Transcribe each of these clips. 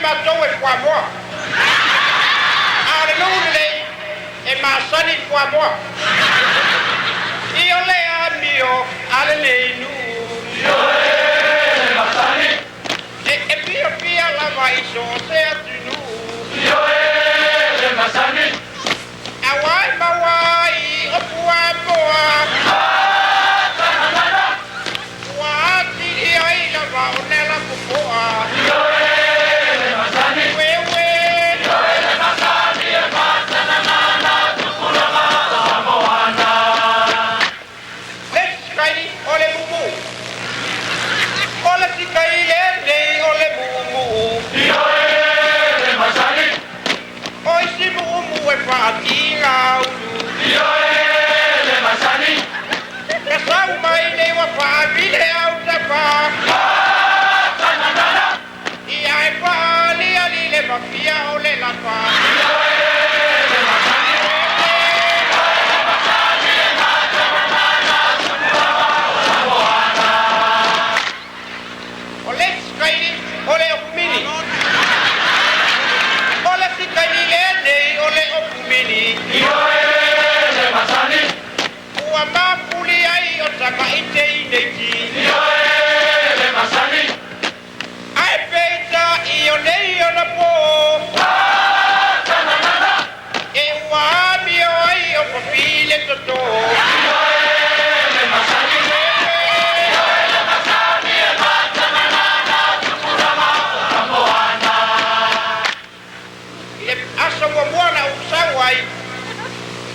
matou e kwa moa. Ale lule e masani kwa moa. Io le amio ale le inu. Io le masani. E pia la vai so se atinu. Io le masani. Awai mawai o pua moa. Wati ai la va onela kupoa. Io le masani. Wewe. Io le masani e masana nana tukulama samoana. Let's kai ole mumu. Ole tikai le ole mumu. Io le masani. Oi si mumu e fatinga ulu. Io le masani. E sau mai ne wa famile au tapa. Sanana. I ai pali ali le mafia ole la pa. Io le masani. Le masani e masana nana tukulama samoana. Ole skai ole opumini. Ole tikai le ole opumini. Io le masani. Ua mapuli ai o taka ite i neiki. Io le masani. Ai peita i o nei o na po. Sanana. E ua ami o ai o papile toto. Io le masani. Io le masani e masana nana tukulama samoana. E asa ua muana u sawai.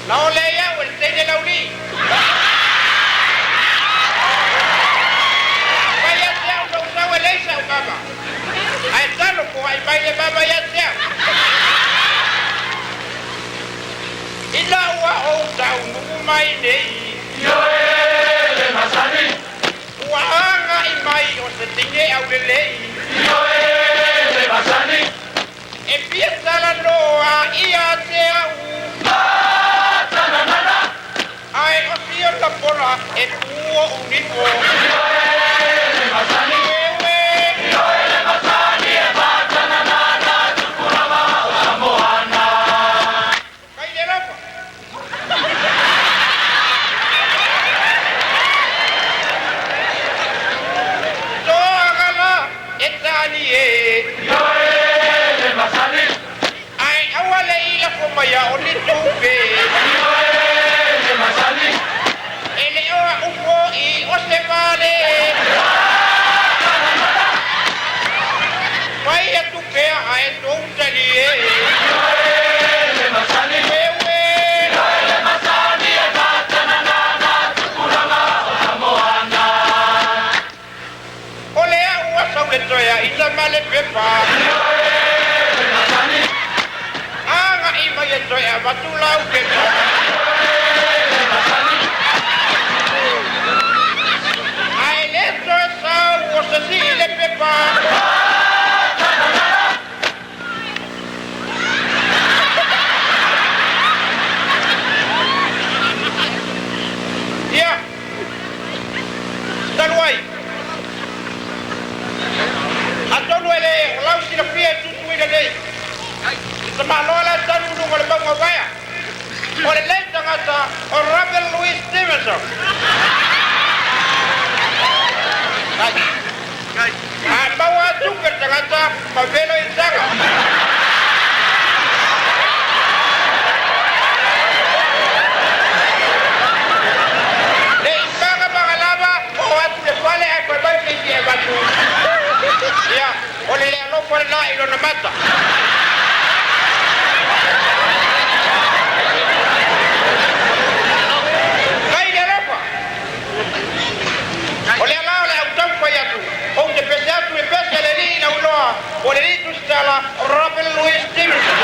Na ole ia o le teine launi. Vai a te au no sawa leisa o baba. Ai tano ko ai mai le baba ia te au. Ina ua o tau nuku mai nei. Io le masani. Ua anga i mai o se tinge au le lei. Io le masani. E pia tala noa ia te au. Sanana. Ai o sio la pora e tuo unipo. Io le masani. Wewe. Io le masani e masana nana tukulama samoana. Kai le rapa. Toagala e tani e. Io le masani. Ai awale i la fomaya o ni tupe. Io le masani. E le oa upo i o se vale. Vai a tupea a e toutali e. Io le masani. Wewe. Io le masani e masana nana tukulama samoana. O le a ua sau le toia i ta male pepa. Io le masani. Anga i mai e toia watulau pepa. Le masani. Ai le toia sau o se si le pepa. Ia. Taluai. Atonu ele o lau sila pia tutu ina nei. Sama lola tanu nungo le bango vaya. O le le tangata o Robert Louis Stevenson. A bawa tuker tangata Pavelo Inzaga. Le Inzaga bangalaba o atu le pale a kwa bai kisi e batu. Ia, o le le alo kwa la ilo na mata. Kai le rapa. O le alao le au tau pai atu. O te pese atu e pese le li na uloa. O le li tu stala Robert Louis Stevenson.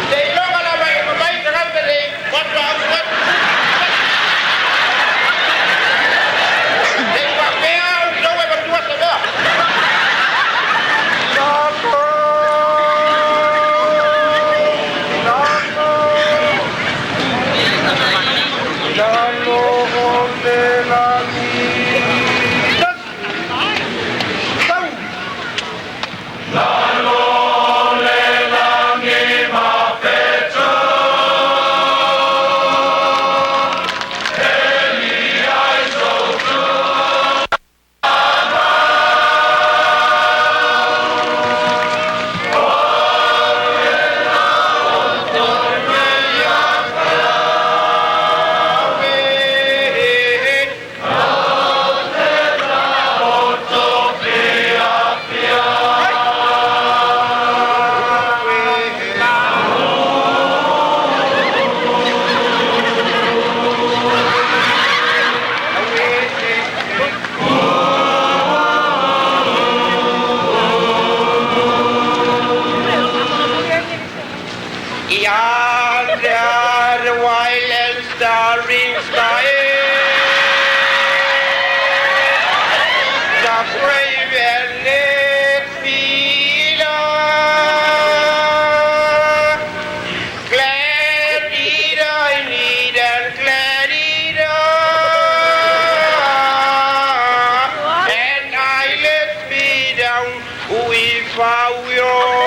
Le ilonga la mai o mai tangata le watu au watu. Le wapea au tau e batua se vea. Ui fauio.